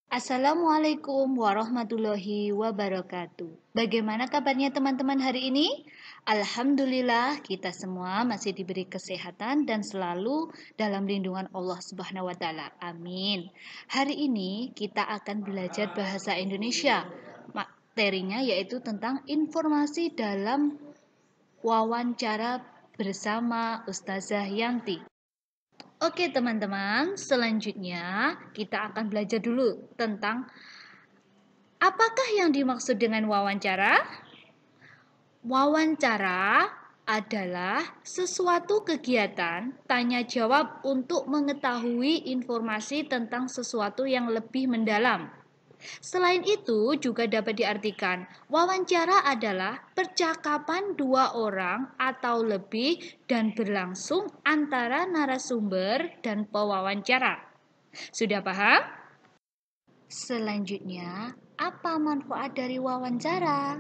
Assalamualaikum warahmatullahi wabarakatuh. Bagaimana kabarnya teman-teman hari ini? Alhamdulillah kita semua masih diberi kesehatan dan selalu dalam lindungan Allah Subhanahu wa taala. Amin. Hari ini kita akan belajar bahasa Indonesia. Materinya yaitu tentang informasi dalam wawancara bersama Ustazah Yanti. Oke teman-teman, selanjutnya kita akan belajar dulu tentang apakah yang dimaksud dengan wawancara? Wawancara adalah sesuatu kegiatan tanya jawab untuk mengetahui informasi tentang sesuatu yang lebih mendalam. Selain itu, juga dapat diartikan wawancara adalah percakapan dua orang atau lebih dan berlangsung antara narasumber dan pewawancara. Sudah paham? Selanjutnya, apa manfaat dari wawancara?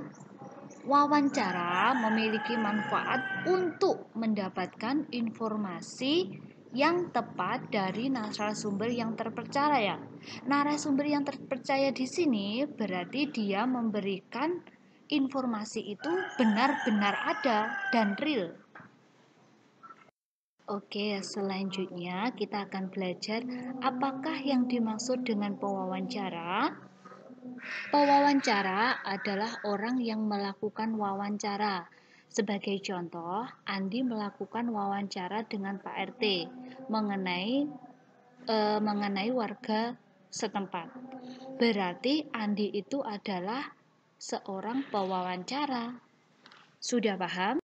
Wawancara memiliki manfaat untuk mendapatkan informasi yang tepat dari narasumber yang terpercaya. Narasumber yang terpercaya di sini berarti dia memberikan informasi itu benar-benar ada dan real. Oke, selanjutnya kita akan belajar apakah yang dimaksud dengan pewawancara. Pewawancara adalah orang yang melakukan wawancara. Sebagai contoh, Andi melakukan wawancara dengan Pak RT mengenai warga setempat. Berarti Andi itu adalah seorang pewawancara. Sudah paham?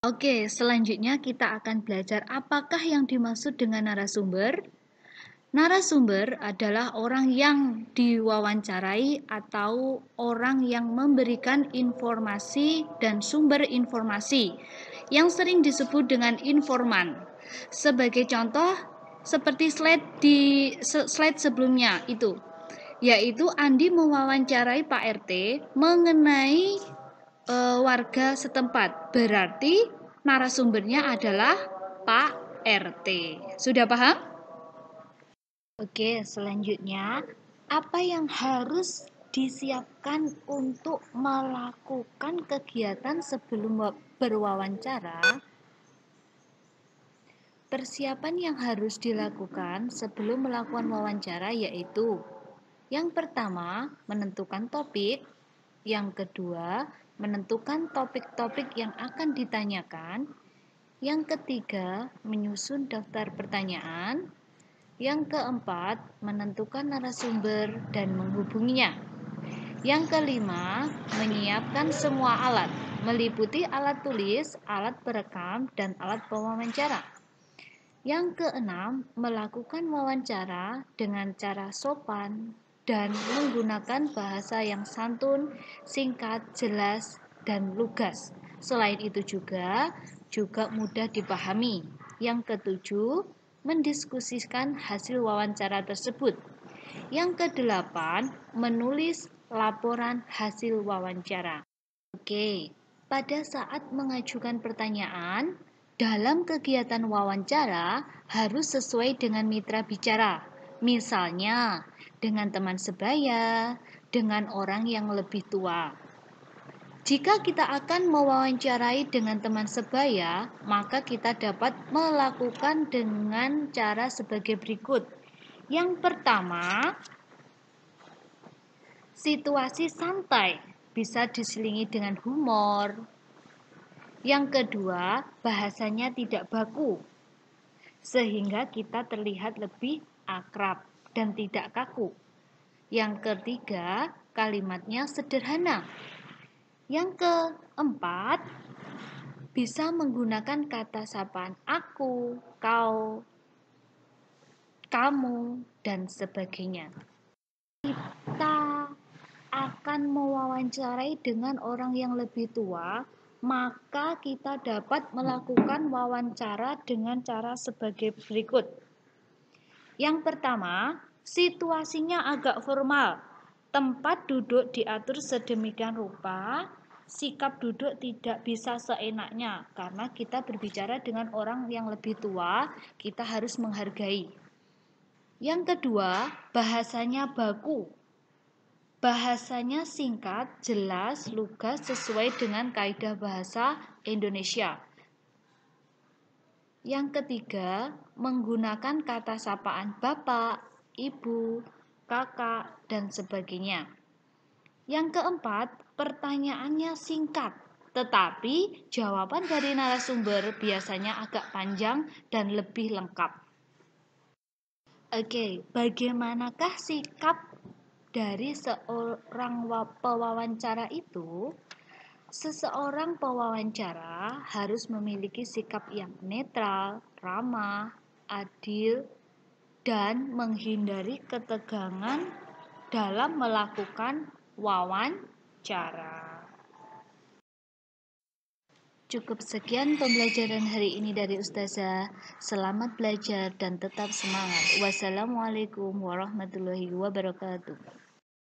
Oke, selanjutnya kita akan belajar apakah yang dimaksud dengan narasumber. Narasumber adalah orang yang diwawancarai atau orang yang memberikan informasi dan sumber informasi yang sering disebut dengan informan. Sebagai contoh, seperti slide sebelumnya itu, yaitu Andi mewawancarai Pak RT mengenai warga setempat. Berarti narasumbernya adalah Pak RT. Sudah paham? Oke, selanjutnya apa yang harus disiapkan untuk melakukan kegiatan sebelum berwawancara? Persiapan yang harus dilakukan sebelum melakukan wawancara yaitu yang pertama, menentukan topik. Yang kedua, menentukan topik-topik yang akan ditanyakan. Yang ketiga, menyusun daftar pertanyaan. Yang keempat, menentukan narasumber dan menghubunginya. Yang kelima, menyiapkan semua alat, meliputi alat tulis, alat perekam, dan alat pewawancara. Yang keenam, melakukan wawancara dengan cara sopan dan menggunakan bahasa yang santun, singkat, jelas, dan lugas. Selain itu juga mudah dipahami. Yang ketujuh, mendiskusikan hasil wawancara tersebut. Yang kedelapan, menulis laporan hasil wawancara. Oke, pada saat mengajukan pertanyaan, dalam kegiatan wawancara harus sesuai dengan mitra bicara. Misalnya, dengan teman sebaya, dengan orang yang lebih tua. Jika kita akan mewawancarai dengan teman sebaya, maka kita dapat melakukan dengan cara sebagai berikut. Yang pertama, situasi santai, bisa diselingi dengan humor. Yang kedua, bahasanya tidak baku, sehingga kita terlihat lebih akrab dan tidak kaku. Yang ketiga, kalimatnya sederhana. Yang keempat, bisa menggunakan kata sapaan aku, kau, kamu, dan sebagainya. Kita akan mewawancarai dengan orang yang lebih tua, maka kita dapat melakukan wawancara dengan cara sebagai berikut. Yang pertama, situasinya agak formal. Tempat duduk diatur sedemikian rupa, sikap duduk tidak bisa seenaknya karena kita berbicara dengan orang yang lebih tua, kita harus menghargai. Yang kedua, bahasanya baku. Bahasanya singkat, jelas, lugas, sesuai dengan kaidah bahasa Indonesia. Yang ketiga, menggunakan kata sapaan bapak, ibu, kakak, dan sebagainya. Yang keempat, pertanyaannya singkat, tetapi jawaban dari narasumber biasanya agak panjang dan lebih lengkap. Oke, bagaimanakah sikap dari seorang pewawancara itu? Seseorang pewawancara harus memiliki sikap yang netral, ramah, adil, dan menghindari ketegangan dalam melakukan wawancara. Cukup sekian pembelajaran hari ini dari Ustazah. Selamat belajar dan tetap semangat. Wassalamualaikum warahmatullahi wabarakatuh.